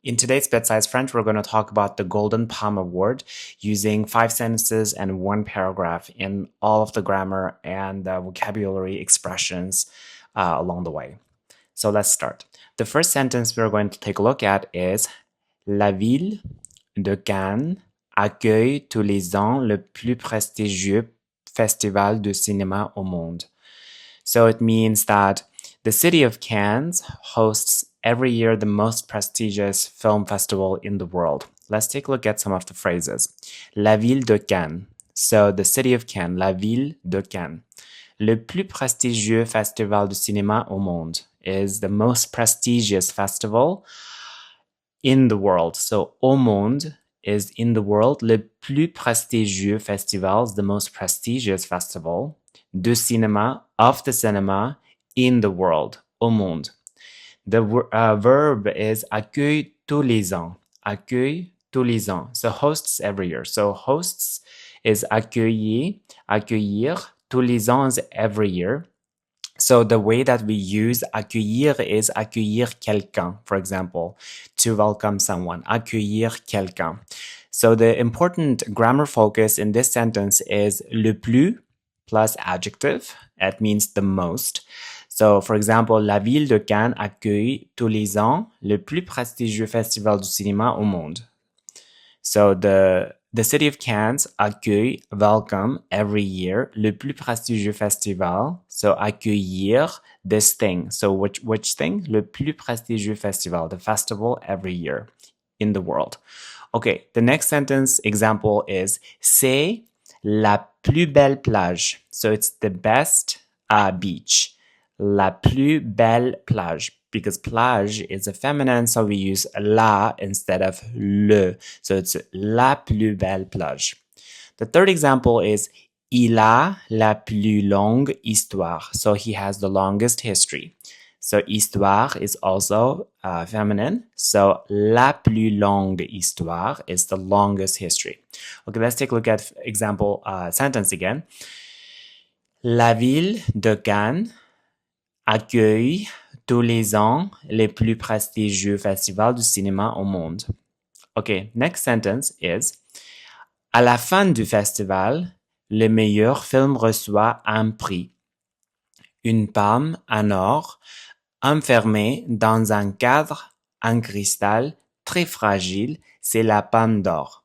In today's BitSize French, we're going to talk about the Golden Palme Award using 5 sentences and 1 paragraph in all of the grammar and vocabulary expressions along the way. So let's start. The first sentence we're going to take a look at is La ville de Cannes accueille tous les ans le plus prestigieux festival de cinéma au monde. So it means that the city of Cannes hosts every year the most prestigious film festival in the world. Let's take a look at some of the phrases. La ville de Cannes. So the city of Cannes, la ville de Cannes. Le plus prestigieux festival de cinéma au monde is the most prestigious festival in the world. So au monde is in the world. Le plus prestigieux festival is the most prestigious festival de cinéma, of the cinema, in the world, au monde. The verb is accueille tous les ans. Accueille tous les ans. So hosts every year. So hosts is accueillir. Accueillir. Tous les ans is every year. So the way that we use accueillir is accueillir quelqu'un, for example, to welcome someone. Accueillir quelqu'un. So the important grammar focus in this sentence is le plus plus adjective. That means the most. So, for example, la ville de Cannes accueille tous les ans le plus prestigieux festival du cinéma au monde. So, the city of Cannes accueille, welcome, every year, le plus prestigieux festival. So, accueillir this thing. So, which thing? Le plus prestigieux festival, the festival every year in the world. Okay, the next sentence example is c'est la plus belle plage. So it's the best beach. La plus belle plage. Because plage is a feminine, so we use la instead of le. So it's la plus belle plage. The third example is il a la plus longue histoire. So he has the longest history. So histoire is also feminine. So la plus longue histoire is the longest history. Okay, let's take a look at example sentence again. La ville de Cannes accueille tous les ans les plus prestigieux festivals du cinéma au monde. Okay, next sentence is à la fin du festival, le meilleur film reçoit un prix. Une palme en or enfermée dans un cadre en cristal très fragile, c'est la palme d'or.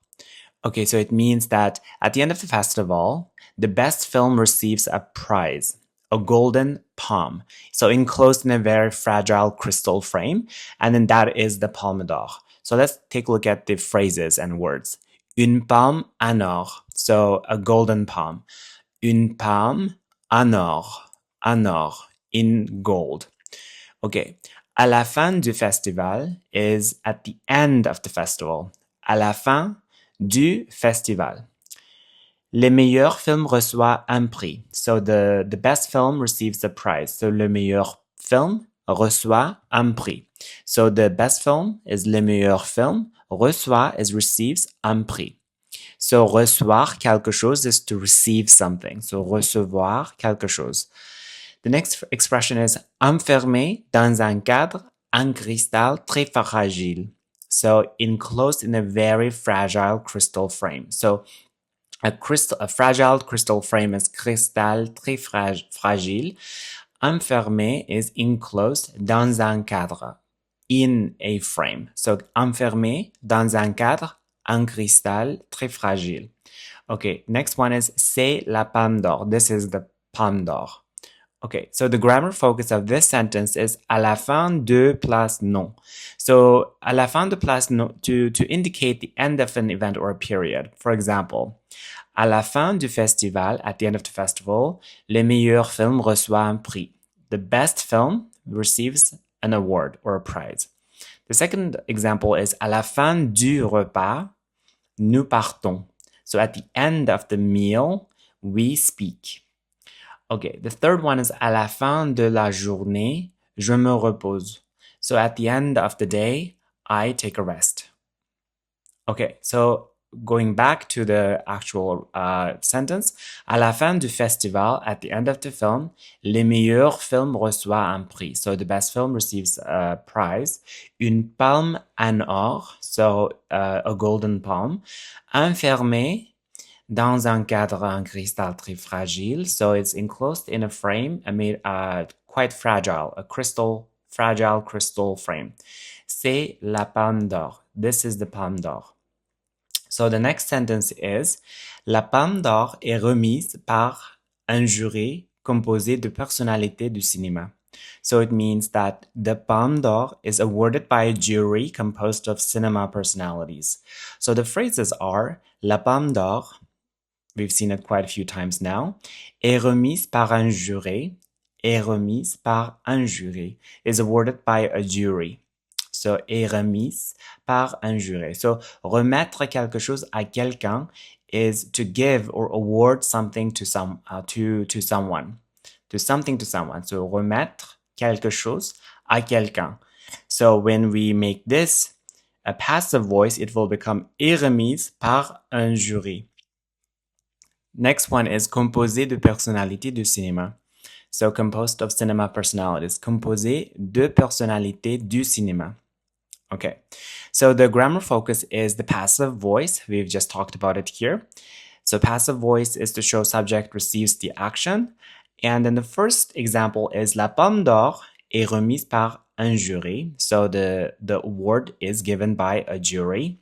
Okay, so it means that at the end of the festival, the best film receives a prize, a golden palm. So enclosed in a very fragile crystal frame, and then that is the palme d'or. So let's take a look at the phrases and words. Une palme en or, so a golden palm. Une palme en or, in gold. Okay, à la fin du festival is at the end of the festival. À la fin du festival. Le meilleur film reçoit un prix. So the best film receives a prize. So le meilleur film reçoit un prix. So the best film is le meilleur film. Reçoit is receives un prix. So recevoir quelque chose is to receive something. So recevoir quelque chose. The next expression is enfermé dans un cadre en cristal très fragile. So enclosed in a very fragile crystal frame. So a fragile crystal frame is cristal très fragile. Enfermé is enclosed dans un cadre, in a frame. So enfermé dans un cadre en cristal très fragile. Okay, next one is c'est la palme d'or. This is the palme d'or. Okay, so the grammar focus of this sentence is à la fin de plus non. So à la fin de plus non to indicate the end of an event or a period. For example, à la fin du festival, at the end of the festival, le meilleur film reçoit un prix. The best film receives an award or a prize. The second example is à la fin du repas, nous partons. So at the end of the meal, we speak. Okay, the third one is à la fin de la journée, je me repose. So at the end of the day, I take a rest. Okay, so going back to the actual sentence, à la fin du festival, at the end of the film, le meilleur film reçoit un prix. So the best film receives a prize. Une palme en or, so a golden palm, enfermée dans un cadre en cristal très fragile. So it's enclosed in a frame made quite fragile, a fragile crystal frame. C'est la palme d'or. This is the palme d'or. So the next sentence is, la palme d'or est remise par un jury composé de personnalités du cinéma. So it means that the Palme d'Or is awarded by a jury composed of cinema personalities. So the phrases are, la Palme d'Or, we've seen it quite a few times now, est remise par un jury, est remise par un jury, is awarded by a jury. So, est remise par un jury. So, remettre quelque chose à quelqu'un is to give or award something to someone. To something to someone. So, remettre quelque chose à quelqu'un. So, when we make this a passive voice, it will become est remise par un jury. Next one is composé de personnalités du cinéma. So, composed of cinema personalities. Composé de personnalités du cinéma. Okay, so the grammar focus is the passive voice. We've just talked about it here. So passive voice is to show subject receives the action. And then the first example is La Palme d'Or est remise par un jury. So the award is given by a jury.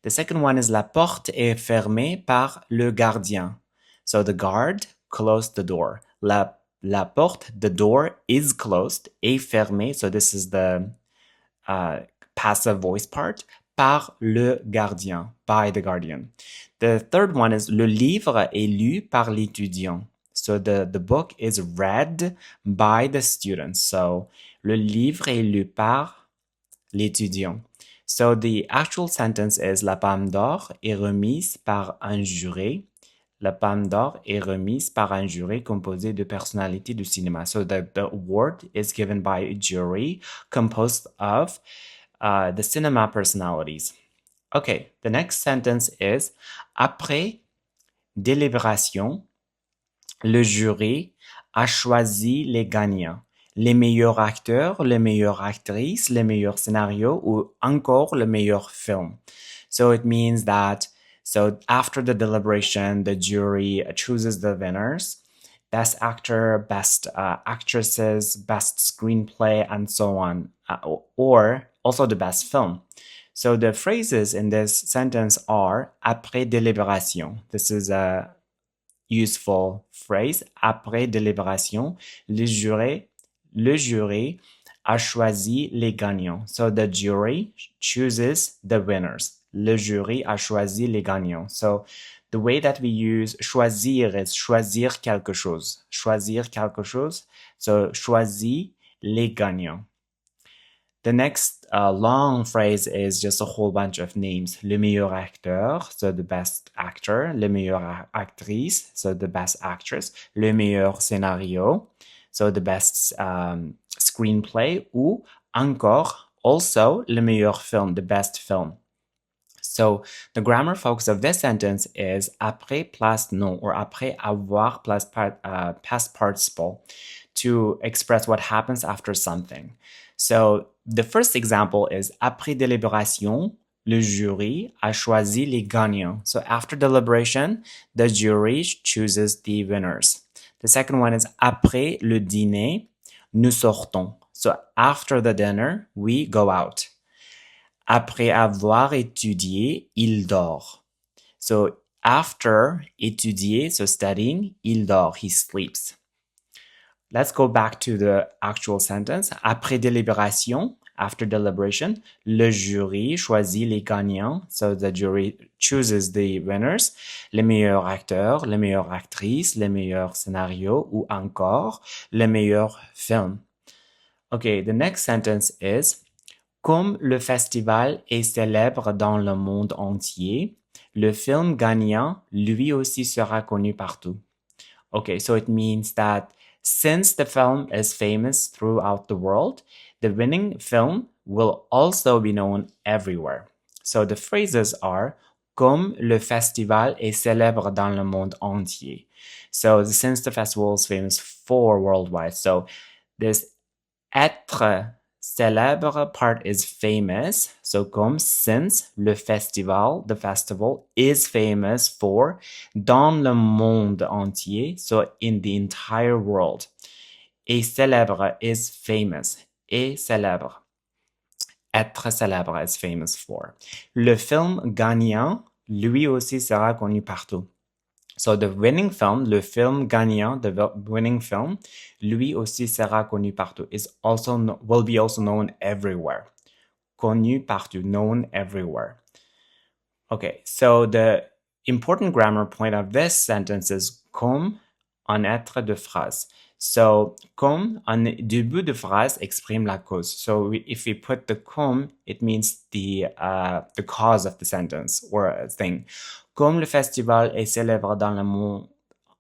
The second one is La porte est fermée par le gardien. So the guard closed the door. La porte, the door is closed, est fermée. So this is the passive voice part, par le gardien, by the guardian. The third one is le livre est lu par l'étudiant. So the book is read by the students. So le livre est lu par l'étudiant. So the actual sentence is la Palme d'Or est remise par un jury. La Palme d'Or est remise par un jury composé de personnalités du cinéma. So the award is given by a jury composed of the cinema personalities. Okay, the next sentence is, après délibération, le jury a choisi les gagnants, les meilleurs acteurs, les meilleures actrices, les meilleurs scénarios, ou encore le meilleur film. So it means that, so after the deliberation, the jury chooses the winners, best actor, best actresses, best screenplay, and so on, or also the best film. So the phrases in this sentence are après délibération. This is a useful phrase. Après délibération, le jury a choisi les gagnants. So the jury chooses the winners. Le jury a choisi les gagnants. So the way that we use choisir is choisir quelque chose. Choisir quelque chose. So choisis les gagnants. The next long phrase is just a whole bunch of names. Le meilleur acteur, so the best actor. Le meilleure actrice, so the best actress. Le meilleur scénario, so the best screenplay. Ou encore, also, le meilleur film, the best film. So the grammar focus of this sentence is après plus non, or après avoir plus past participle, to express what happens after something. So the first example is après délibération, le jury a choisi les gagnants. So after deliberation, the jury chooses the winners. The second one is après le dîner, nous sortons. So after the dinner, we go out. Après avoir étudié, il dort. So after étudier, so studying, il dort, he sleeps. Let's go back to the actual sentence. Après délibération, after deliberation, le jury choisit les gagnants. So the jury chooses the winners. Les meilleurs acteurs, les meilleures actrices, les meilleurs scénarios, ou encore les meilleurs films. Okay, the next sentence is, comme le festival est célèbre dans le monde entier, le film gagnant, lui aussi sera connu partout. Okay, so it means that since the film is famous throughout the world, the winning film will also be known everywhere. So the phrases are, comme le festival est célèbre dans le monde entier. So since the festival is famous for worldwide, so this être célèbre part is famous. So comme since le festival, the festival is famous for dans le monde entier, so in the entire world. Et célèbre is famous. Et célèbre. Être célèbre is famous for. Le film gagnant, lui aussi sera connu partout. So the winning film, le film gagnant, the winning film, lui aussi sera connu partout. Will be also known everywhere. Connu partout, known everywhere. Okay, so the important grammar point of this sentence is comme en être de phrase. So, comme en début de phrase exprime la cause. So, if we put the comme, it means the cause of the sentence or a thing. Comme le festival est célèbre dans le monde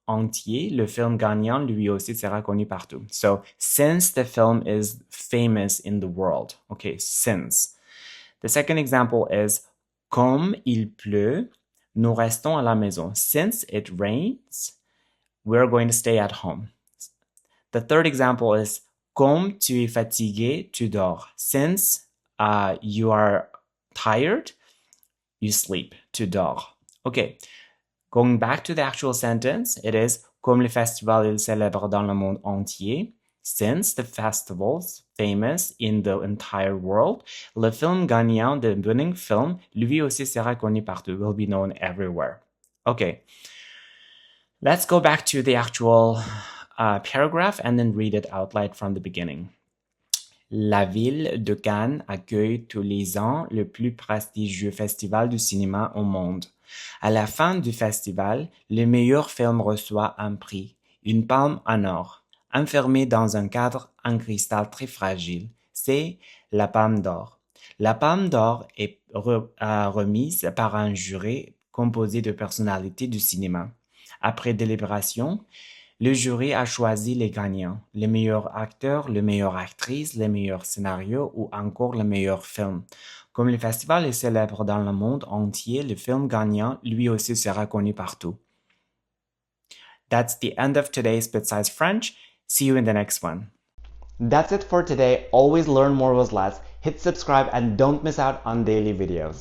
entier, le film gagnant lui aussi sera connu partout. So, since the film is famous in the world. Okay, since. The second example is comme il pleut, nous restons à la maison. Since it rains, we're going to stay at home. The third example is comme tu es fatigué, tu dors. Since you are tired, you sleep, tu dors. Okay, going back to the actual sentence, it is comme le festival est célèbre dans le monde entier. Since the festival's famous in the entire world, le film gagnant de winning film, lui aussi sera connu partout, will be known everywhere. Okay, let's go back to the actual paragraph and then read it out loud from the beginning. La ville de Cannes accueille tous les ans le plus prestigieux festival du cinéma au monde. À la fin du festival, le meilleur film reçoit un prix, une palme en or, enfermée dans un cadre en cristal très fragile. C'est la Palme d'or. La Palme d'or est remise par un jury composé de personnalités du cinéma. Après délibération, le jury a choisi les gagnants, les meilleurs acteurs, les meilleures actrices, les meilleurs scénarios ou encore le meilleur film. Comme le festival est célèbre dans le monde entier, le film gagnant lui aussi sera connu partout. That's the end of today's BitSize French. See you in the next one. That's it for today. Always learn more with less. Hit subscribe and don't miss out on daily videos.